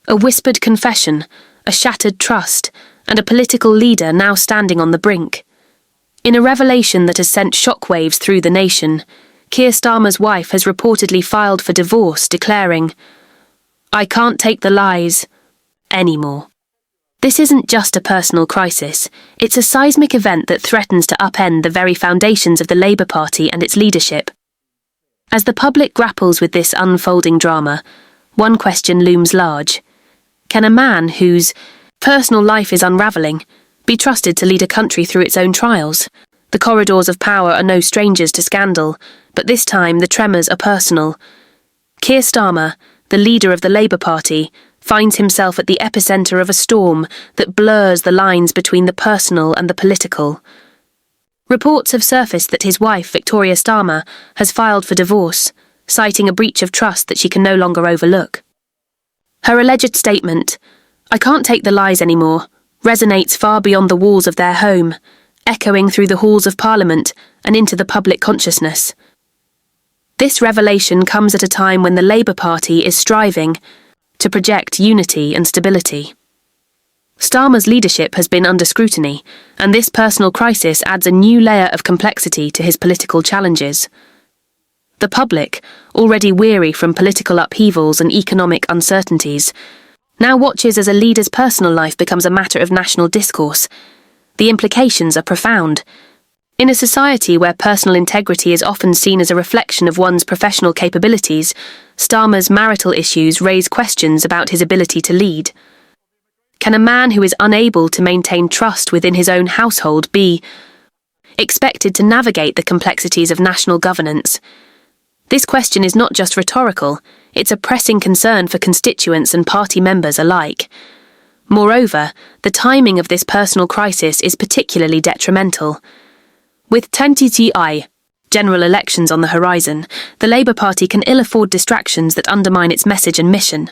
A whispered confession, a shattered trust, and a political leader now standing on the brink. In a revelation that has sent shockwaves through the nation, Keir Starmer's wife has reportedly filed for divorce, declaring, "I can't take the lies anymore." This isn't just a personal crisis, it's a seismic event that threatens to upend the very foundations of the Labour Party and its leadership. As the public grapples with this unfolding drama, one question looms large. Can a man whose personal life is unravelling be trusted to lead a country through its own trials? The corridors of power are no strangers to scandal, but this time the tremors are personal. Keir Starmer, the leader of the Labour Party, finds himself at the epicentre of a storm that blurs the lines between the personal and the political. Reports have surfaced that his wife, Victoria Starmer, has filed for divorce, citing a breach of trust that she can no longer overlook. Her alleged statement, "I can't take the lies anymore," resonates far beyond the walls of their home, echoing through the halls of Parliament and into the public consciousness. This revelation comes at a time when the Labour Party is striving to project unity and stability. Starmer's leadership has been under scrutiny, and this personal crisis adds a new layer of complexity to his political challenges. The public, already weary from political upheavals and economic uncertainties, now watches as a leader's personal life becomes a matter of national discourse. The implications are profound. In a society where personal integrity is often seen as a reflection of one's professional capabilities, Starmer's marital issues raise questions about his ability to lead. Can a man who is unable to maintain trust within his own household be expected to navigate the complexities of national governance? This question is not just rhetorical, it's a pressing concern for constituents and party members alike. Moreover, the timing of this personal crisis is particularly detrimental. With 2025 general elections on the horizon, the Labour Party can ill afford distractions that undermine its message and mission.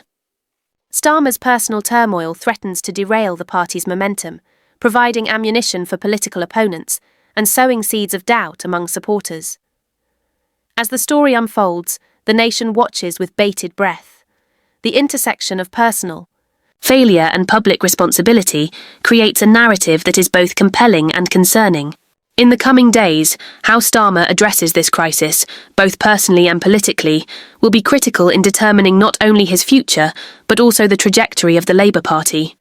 Starmer's personal turmoil threatens to derail the party's momentum, providing ammunition for political opponents and sowing seeds of doubt among supporters. As the story unfolds, the nation watches with bated breath. The intersection of personal failure and public responsibility creates a narrative that is both compelling and concerning. In the coming days, how Starmer addresses this crisis, both personally and politically, will be critical in determining not only his future, but also the trajectory of the Labour Party.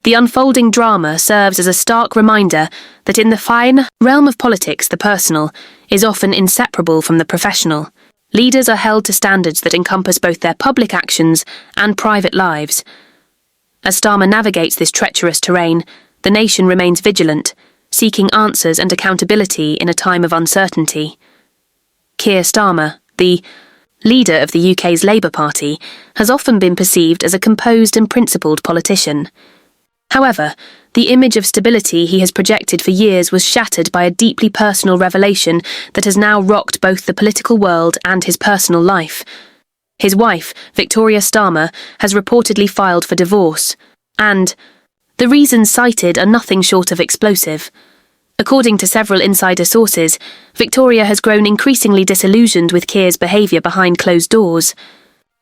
The unfolding drama serves as a stark reminder that in the fine realm of politics, the personal is often inseparable from the professional. Leaders are held to standards that encompass both their public actions and private lives. As Starmer navigates this treacherous terrain, the nation remains vigilant, seeking answers and accountability in a time of uncertainty. Keir Starmer, the leader of the UK's Labour Party, has often been perceived as a composed and principled politician. However, the image of stability he has projected for years was shattered by a deeply personal revelation that has now rocked both the political world and his personal life. His wife, Victoria Starmer, has reportedly filed for divorce, and the reasons cited are nothing short of explosive. According to several insider sources, Victoria has grown increasingly disillusioned with Keir's behaviour behind closed doors.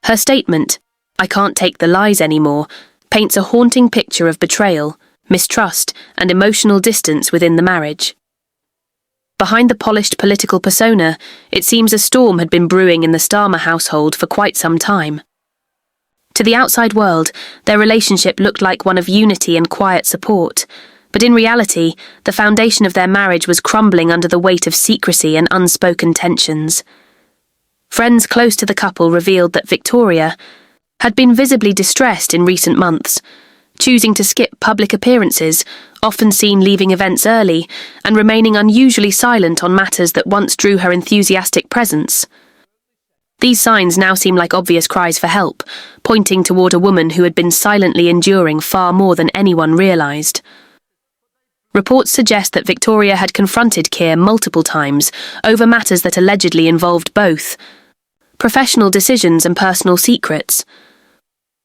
Her statement, "I can't take the lies anymore," paints a haunting picture of betrayal, mistrust, and emotional distance within the marriage. Behind the polished political persona, it seems a storm had been brewing in the Starmer household for quite some time. To the outside world, their relationship looked like one of unity and quiet support, but in reality, the foundation of their marriage was crumbling under the weight of secrecy and unspoken tensions. Friends close to the couple revealed that Victoria had been visibly distressed in recent months, choosing to skip public appearances, often seen leaving events early, and remaining unusually silent on matters that once drew her enthusiastic presence. These signs now seem like obvious cries for help, pointing toward a woman who had been silently enduring far more than anyone realised. Reports suggest that Victoria had confronted Keir multiple times over matters that allegedly involved both professional decisions and personal secrets.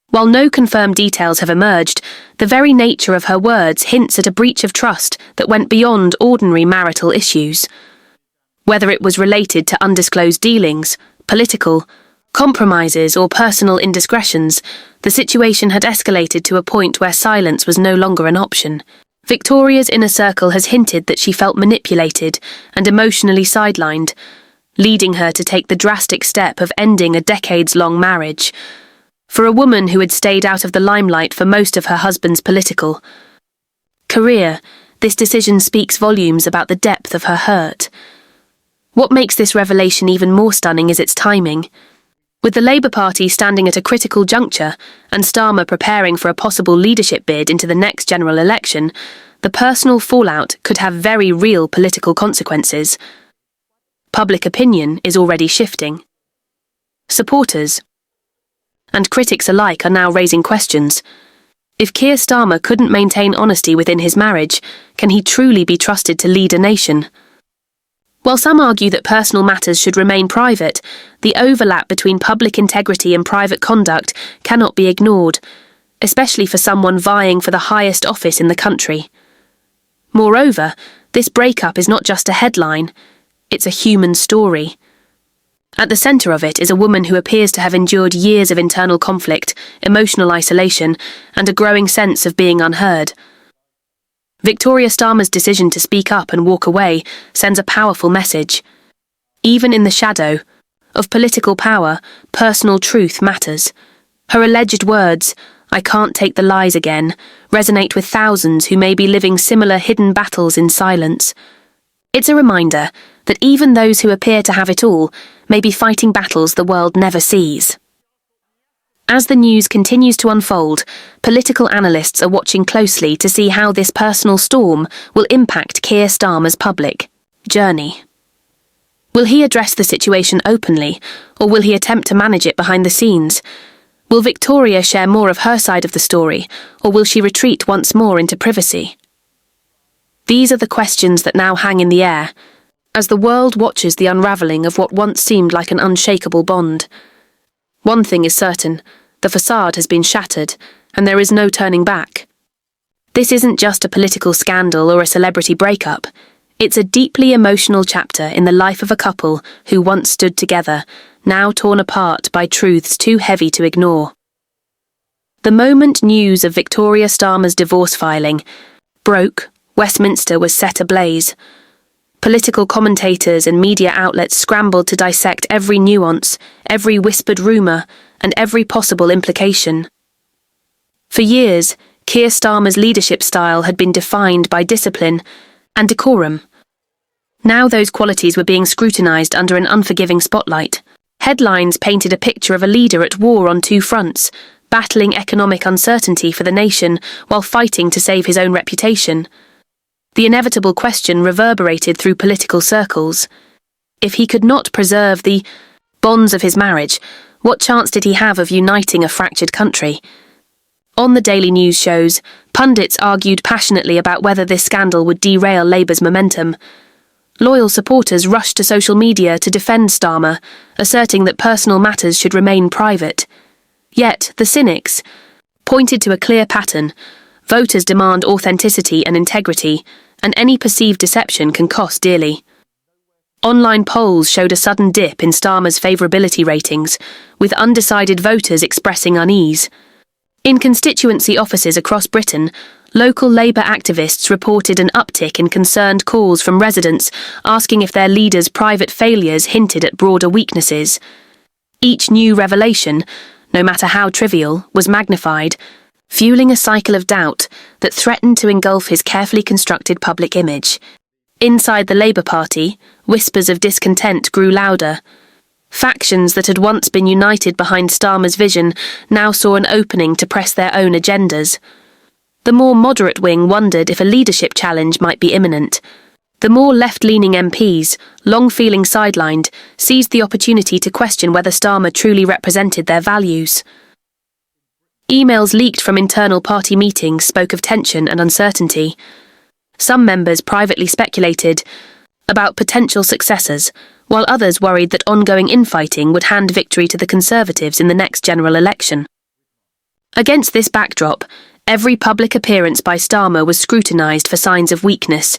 While no confirmed details have emerged, the very nature of her words hints at a breach of trust that went beyond ordinary marital issues. Whether it was related to undisclosed dealings, political, compromises or personal indiscretions, the situation had escalated to a point where silence was no longer an option. Victoria's inner circle has hinted that she felt manipulated and emotionally sidelined, leading her to take the drastic step of ending a decades-long marriage. For a woman who had stayed out of the limelight for most of her husband's political career, this decision speaks volumes about the depth of her hurt. What makes this revelation even more stunning is its timing. With the Labour Party standing at a critical juncture and Starmer preparing for a possible leadership bid into the next general election, the personal fallout could have very real political consequences. Public opinion is already shifting. Supporters and critics alike are now raising questions. If Keir Starmer couldn't maintain honesty within his marriage, can he truly be trusted to lead a nation? While some argue that personal matters should remain private, the overlap between public integrity and private conduct cannot be ignored, especially for someone vying for the highest office in the country. Moreover, this breakup is not just a headline, it's a human story. At the centre of it is a woman who appears to have endured years of internal conflict, emotional isolation, and a growing sense of being unheard. Victoria Starmer's decision to speak up and walk away sends a powerful message. Even in the shadow of political power, personal truth matters. Her alleged words, "I can't take the lies again," resonate with thousands who may be living similar hidden battles in silence. It's a reminder that even those who appear to have it all may be fighting battles the world never sees. As the news continues to unfold, political analysts are watching closely to see how this personal storm will impact Keir Starmer's public journey. Will he address the situation openly, or will he attempt to manage it behind the scenes? Will Victoria share more of her side of the story, or will she retreat once more into privacy? These are the questions that now hang in the air, as the world watches the unravelling of what once seemed like an unshakable bond. One thing is certain, the facade has been shattered, and there is no turning back. This isn't just a political scandal or a celebrity breakup. It's a deeply emotional chapter in the life of a couple who once stood together, now torn apart by truths too heavy to ignore. The moment news of Victoria Starmer's divorce filing broke, Westminster was set ablaze. Political commentators and media outlets scrambled to dissect every nuance, every whispered rumour, and every possible implication. For years, Keir Starmer's leadership style had been defined by discipline and decorum. Now those qualities were being scrutinised under an unforgiving spotlight. Headlines painted a picture of a leader at war on two fronts, battling economic uncertainty for the nation while fighting to save his own reputation. The inevitable question reverberated through political circles. If he could not preserve the bonds of his marriage, what chance did he have of uniting a fractured country? On the daily news shows, pundits argued passionately about whether this scandal would derail Labour's momentum. Loyal supporters rushed to social media to defend Starmer, asserting that personal matters should remain private. Yet, the cynics pointed to a clear pattern. Voters demand authenticity and integrity, and any perceived deception can cost dearly. Online polls showed a sudden dip in Starmer's favourability ratings, with undecided voters expressing unease. In constituency offices across Britain, local Labour activists reported an uptick in concerned calls from residents asking if their leader's private failures hinted at broader weaknesses. Each new revelation, no matter how trivial, was magnified, fueling a cycle of doubt that threatened to engulf his carefully constructed public image. Inside the Labour Party, whispers of discontent grew louder. Factions that had once been united behind Starmer's vision now saw an opening to press their own agendas. The more moderate wing wondered if a leadership challenge might be imminent. The more left-leaning MPs, long feeling sidelined, seized the opportunity to question whether Starmer truly represented their values. Emails leaked from internal party meetings spoke of tension and uncertainty. Some members privately speculated about potential successors, while others worried that ongoing infighting would hand victory to the Conservatives in the next general election. Against this backdrop, every public appearance by Starmer was scrutinised for signs of weakness,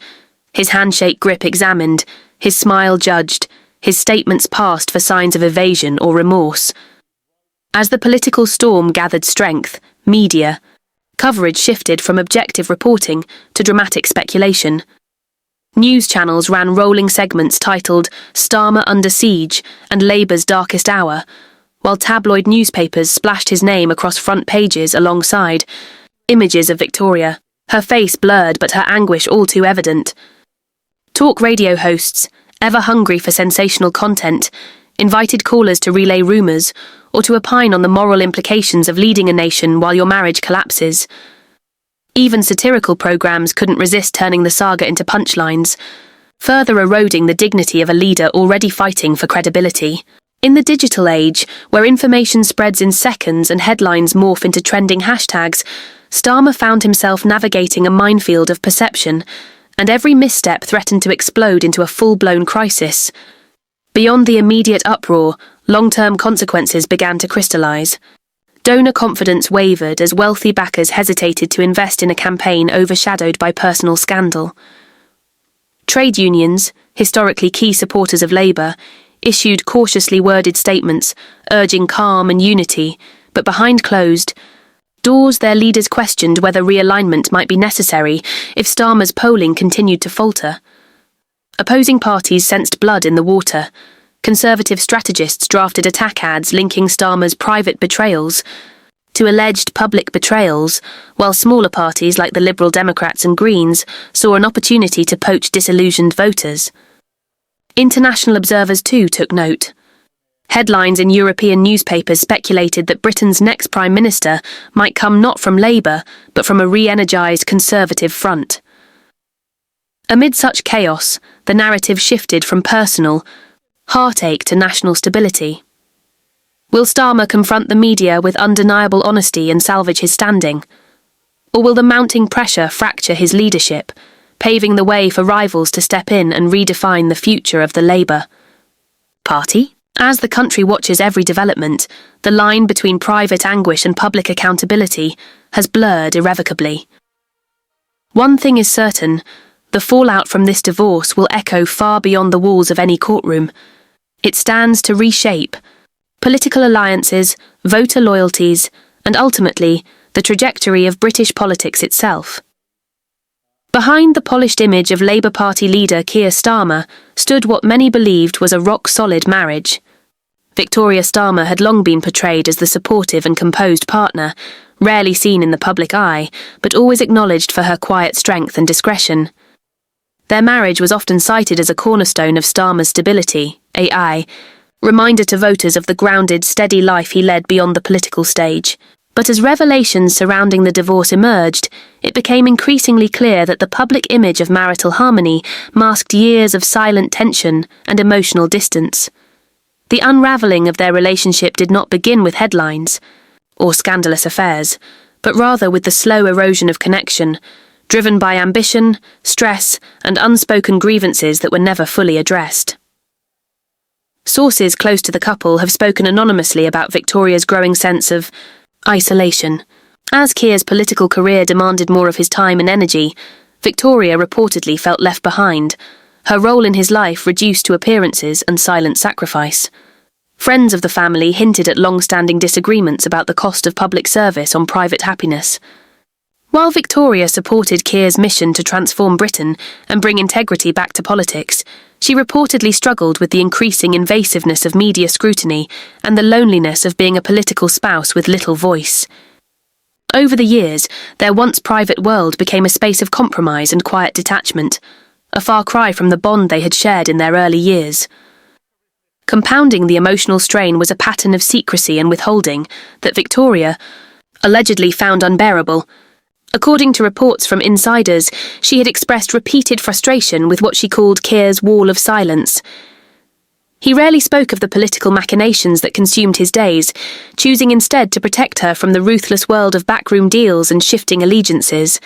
his handshake grip examined, his smile judged, his statements passed for signs of evasion or remorse. As the political storm gathered strength, media coverage shifted from objective reporting to dramatic speculation. News channels ran rolling segments titled "Starmer Under Siege" and "Labour's Darkest Hour," while tabloid newspapers splashed his name across front pages alongside images of Victoria, her face blurred but her anguish all too evident. Talk radio hosts, ever hungry for sensational content, invited callers to relay rumours or to opine on the moral implications of leading a nation while your marriage collapses. Even satirical programmes couldn't resist turning the saga into punchlines, further eroding the dignity of a leader already fighting for credibility. In the digital age, where information spreads in seconds and headlines morph into trending hashtags, Starmer found himself navigating a minefield of perception, and every misstep threatened to explode into a full-blown crisis. Beyond the immediate uproar, long-term consequences began to crystallise. Donor confidence wavered as wealthy backers hesitated to invest in a campaign overshadowed by personal scandal. Trade unions, historically key supporters of Labour, issued cautiously worded statements urging calm and unity, but behind closed doors their leaders questioned whether realignment might be necessary if Starmer's polling continued to falter. Opposing parties sensed blood in the water. Conservative strategists drafted attack ads linking Starmer's private betrayals to alleged public betrayals, while smaller parties like the Liberal Democrats and Greens saw an opportunity to poach disillusioned voters. International observers too took note. Headlines in European newspapers speculated that Britain's next Prime Minister might come not from Labour, but from a re-energised Conservative front. Amid such chaos, the narrative shifted from personal heartache to national stability. Will Starmer confront the media with undeniable honesty and salvage his standing? Or will the mounting pressure fracture his leadership, paving the way for rivals to step in and redefine the future of the Labour Party? As the country watches every development, the line between private anguish and public accountability has blurred irrevocably. One thing is certain: the fallout from this divorce will echo far beyond the walls of any courtroom. It stands to reshape political alliances, voter loyalties, and ultimately, the trajectory of British politics itself. Behind the polished image of Labour Party leader Keir Starmer stood what many believed was a rock-solid marriage. Victoria Starmer had long been portrayed as the supportive and composed partner, rarely seen in the public eye, but always acknowledged for her quiet strength and discretion. Their marriage was often cited as a cornerstone of Starmer's stability, a reminder to voters of the grounded, steady life he led beyond the political stage. But as revelations surrounding the divorce emerged, it became increasingly clear that the public image of marital harmony masked years of silent tension and emotional distance. The unravelling of their relationship did not begin with headlines or scandalous affairs, but rather with the slow erosion of connection, driven by ambition, stress, and unspoken grievances that were never fully addressed. Sources close to the couple have spoken anonymously about Victoria's growing sense of isolation. As Keir's political career demanded more of his time and energy, Victoria reportedly felt left behind, her role in his life reduced to appearances and silent sacrifice. Friends of the family hinted at long-standing disagreements about the cost of public service on private happiness. While Victoria supported Keir's mission to transform Britain and bring integrity back to politics, she reportedly struggled with the increasing invasiveness of media scrutiny and the loneliness of being a political spouse with little voice. Over the years, their once private world became a space of compromise and quiet detachment, a far cry from the bond they had shared in their early years. Compounding the emotional strain was a pattern of secrecy and withholding that Victoria allegedly found unbearable. According to reports from insiders, she had expressed repeated frustration with what she called Keir's wall of silence. He rarely spoke of the political machinations that consumed his days, choosing instead to protect her from the ruthless world of backroom deals and shifting allegiances.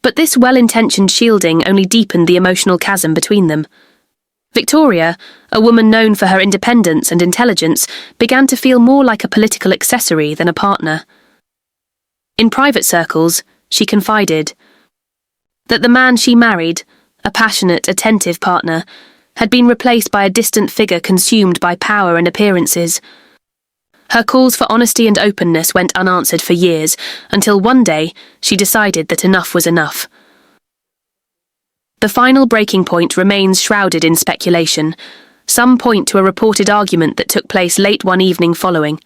But this well-intentioned shielding only deepened the emotional chasm between them. Victoria, a woman known for her independence and intelligence, began to feel more like a political accessory than a partner. In private circles, she confided that the man she married, a passionate, attentive partner, had been replaced by a distant figure consumed by power and appearances. Her calls for honesty and openness went unanswered for years, until one day she decided that enough was enough. The final breaking point remains shrouded in speculation. Some point to a reported argument that took place late one evening following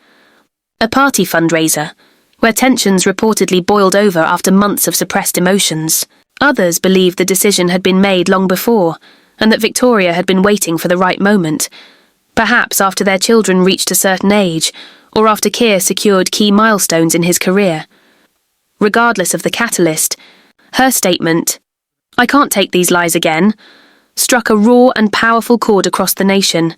a party fundraiser, where tensions reportedly boiled over after months of suppressed emotions. Others believed the decision had been made long before, and that Victoria had been waiting for the right moment, perhaps after their children reached a certain age, or after Keir secured key milestones in his career. Regardless of the catalyst, her statement, "I can't take these lies again," struck a raw and powerful chord across the nation.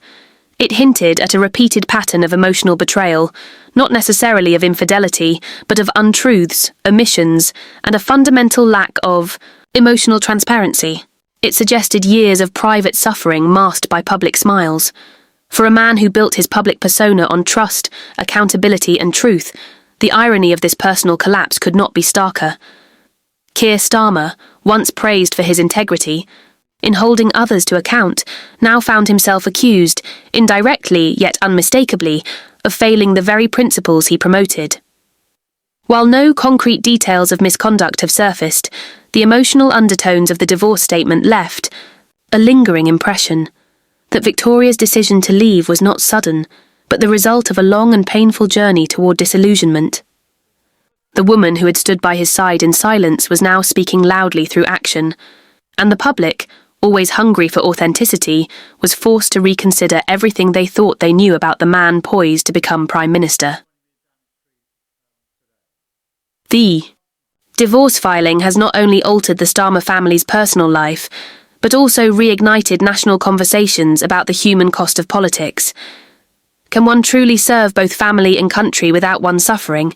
It hinted at a repeated pattern of emotional betrayal, not necessarily of infidelity, but of untruths, omissions, and a fundamental lack of emotional transparency. It suggested years of private suffering masked by public smiles. For a man who built his public persona on trust, accountability, and truth, the irony of this personal collapse could not be starker. Keir Starmer, once praised for his integrity, in holding others to account, now found himself accused, indirectly yet unmistakably, of failing the very principles he promoted. While no concrete details of misconduct have surfaced, the emotional undertones of the divorce statement left a lingering impression that Victoria's decision to leave was not sudden, but the result of a long and painful journey toward disillusionment. The woman who had stood by his side in silence was now speaking loudly through action, and the public, always hungry for authenticity, was forced to reconsider everything they thought they knew about the man poised to become Prime Minister. The divorce filing has not only altered the Starmer family's personal life, but also reignited national conversations about the human cost of politics. Can one truly serve both family and country without one suffering?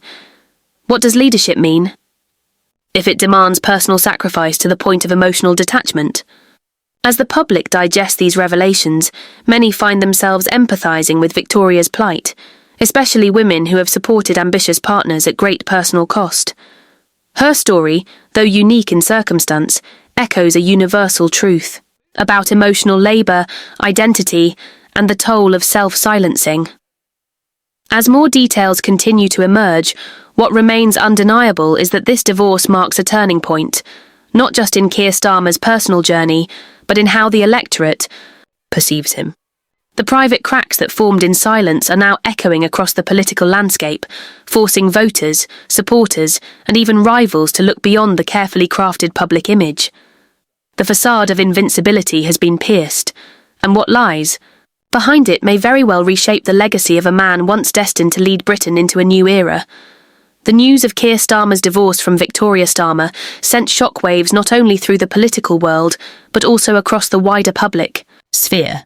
What does leadership mean? If it demands personal sacrifice to the point of emotional detachment? As the public digest these revelations, many find themselves empathizing with Victoria's plight, especially women who have supported ambitious partners at great personal cost. Her story, though unique in circumstance, echoes a universal truth about emotional labour, identity, and the toll of self-silencing. As more details continue to emerge, what remains undeniable is that this divorce marks a turning point, not just in Keir Starmer's personal journey, but in how the electorate perceives him. The private cracks that formed in silence are now echoing across the political landscape, forcing voters, supporters, and even rivals to look beyond the carefully crafted public image. The facade of invincibility has been pierced, and what lies behind it may very well reshape the legacy of a man once destined to lead Britain into a new era. The news of Keir Starmer's divorce from Victoria Starmer sent shockwaves not only through the political world, but also across the wider public sphere.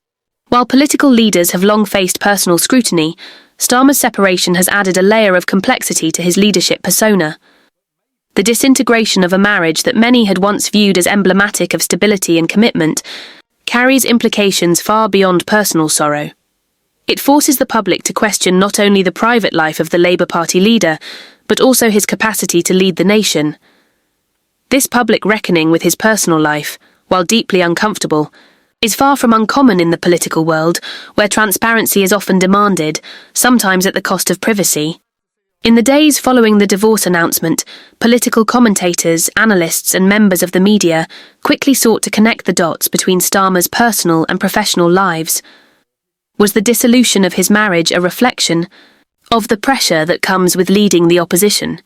While political leaders have long faced personal scrutiny, Starmer's separation has added a layer of complexity to his leadership persona. The disintegration of a marriage that many had once viewed as emblematic of stability and commitment carries implications far beyond personal sorrow. It forces the public to question not only the private life of the Labour Party leader, but also his capacity to lead the nation. This public reckoning with his personal life, while deeply uncomfortable, is far from uncommon in the political world, where transparency is often demanded, sometimes at the cost of privacy. In the days following the divorce announcement, political commentators, analysts, and members of the media quickly sought to connect the dots between Starmer's personal and professional lives. Was the dissolution of his marriage a reflection of the pressure that comes with leading the opposition?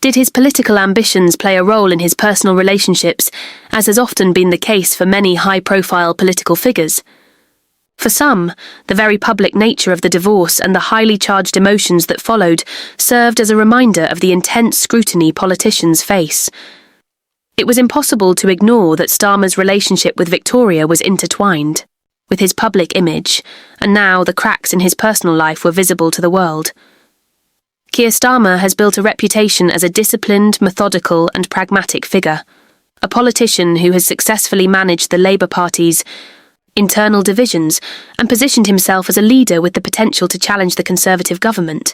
Did his political ambitions play a role in his personal relationships, as has often been the case for many high-profile political figures? For some, the very public nature of the divorce and the highly charged emotions that followed served as a reminder of the intense scrutiny politicians face. It was impossible to ignore that Starmer's relationship with Victoria was intertwined with his public image, and now the cracks in his personal life were visible to the world. Keir Starmer has built a reputation as a disciplined, methodical, and pragmatic figure, a politician who has successfully managed the Labour Party's internal divisions and positioned himself as a leader with the potential to challenge the Conservative government.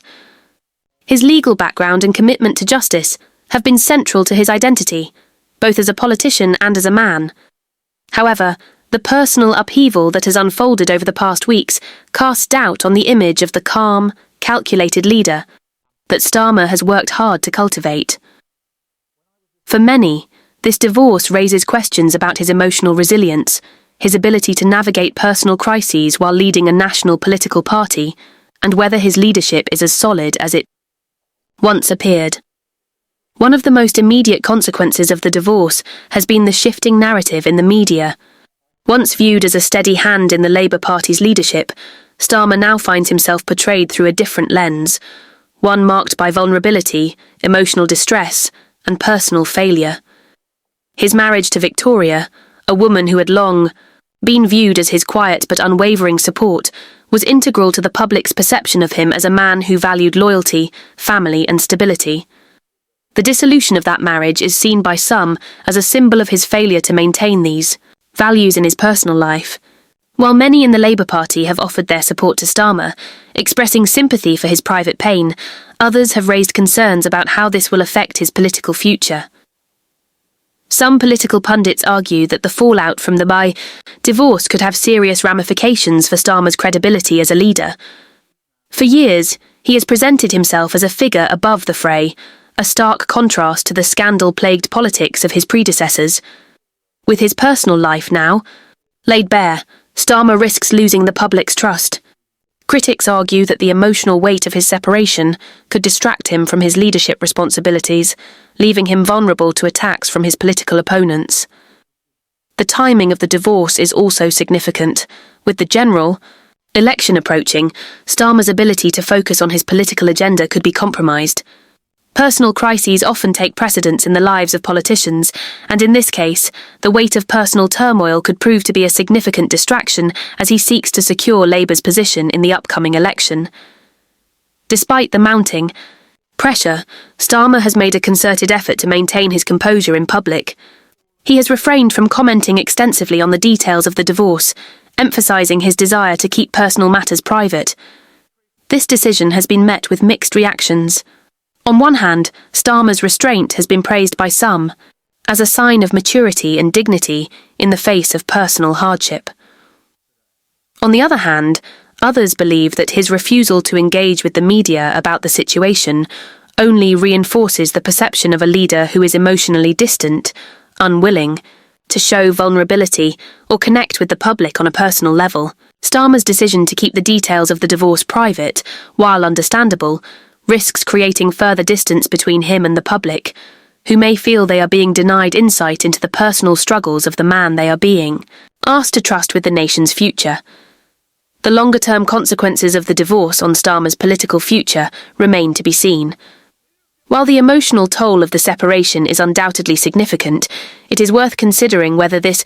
His legal background and commitment to justice have been central to his identity, both as a politician and as a man. However, The personal upheaval that has unfolded over the past weeks casts doubt on the image of the calm, calculated leader that Starmer has worked hard to cultivate. For many, this divorce raises questions about his emotional resilience, his ability to navigate personal crises while leading a national political party, and whether his leadership is as solid as it once appeared. One of the most immediate consequences of the divorce has been the shifting narrative in the media. Once viewed as a steady hand in the Labour Party's leadership, Starmer now finds himself portrayed through a different lens, one marked by vulnerability, emotional distress, and personal failure. His marriage to Victoria, a woman who had long been viewed as his quiet but unwavering support, was integral to the public's perception of him as a man who valued loyalty, family, and stability. The dissolution of that marriage is seen by some as a symbol of his failure to maintain these values in his personal life. While many in the Labour Party have offered their support to Starmer, expressing sympathy for his private pain, others have raised concerns about how this will affect his political future. Some political pundits argue that the fallout from the divorce could have serious ramifications for Starmer's credibility as a leader. For years, he has presented himself as a figure above the fray, a stark contrast to the scandal-plagued politics of his predecessors. With his personal life now laid bare, Starmer risks losing the public's trust. Critics argue that the emotional weight of his separation could distract him from his leadership responsibilities, leaving him vulnerable to attacks from his political opponents. The timing of the divorce is also significant. With the general election approaching, Starmer's ability to focus on his political agenda could be compromised. Personal crises often take precedence in the lives of politicians, and in this case, the weight of personal turmoil could prove to be a significant distraction as he seeks to secure Labour's position in the upcoming election. Despite the mounting pressure, Starmer has made a concerted effort to maintain his composure in public. He has refrained from commenting extensively on the details of the divorce, emphasising his desire to keep personal matters private. This decision has been met with mixed reactions. On one hand, Starmer's restraint has been praised by some as a sign of maturity and dignity in the face of personal hardship. On the other hand, others believe that his refusal to engage with the media about the situation only reinforces the perception of a leader who is emotionally distant, unwilling to show vulnerability or connect with the public on a personal level. Starmer's decision to keep the details of the divorce private, while understandable, risks creating further distance between him and the public, who may feel they are being denied insight into the personal struggles of the man they are being asked to trust with the nation's future. The longer-term consequences of the divorce on Starmer's political future remain to be seen. While the emotional toll of the separation is undoubtedly significant, it is worth considering whether this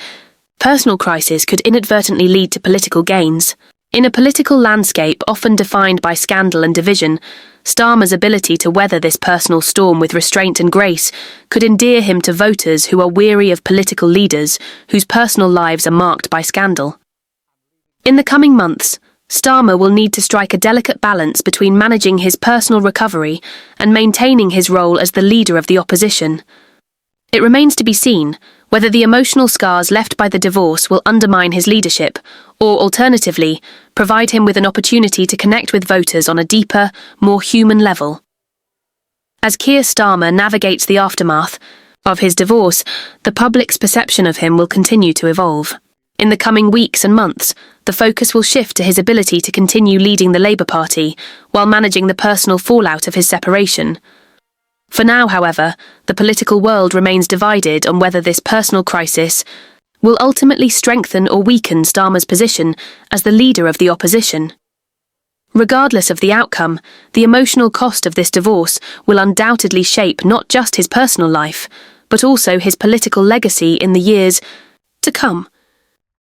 personal crisis could inadvertently lead to political gains. In a political landscape often defined by scandal and division, Starmer's ability to weather this personal storm with restraint and grace could endear him to voters who are weary of political leaders whose personal lives are marked by scandal. In the coming months, Starmer will need to strike a delicate balance between managing his personal recovery and maintaining his role as the leader of the opposition. It remains to be seen whether the emotional scars left by the divorce will undermine his leadership, or alternatively, provide him with an opportunity to connect with voters on a deeper, more human level. As Keir Starmer navigates the aftermath of his divorce, the public's perception of him will continue to evolve. In the coming weeks and months, the focus will shift to his ability to continue leading the Labour Party while managing the personal fallout of his separation. For now, however, the political world remains divided on whether this personal crisis will ultimately strengthen or weaken Starmer's position as the leader of the opposition. Regardless of the outcome, the emotional cost of this divorce will undoubtedly shape not just his personal life, but also his political legacy in the years to come.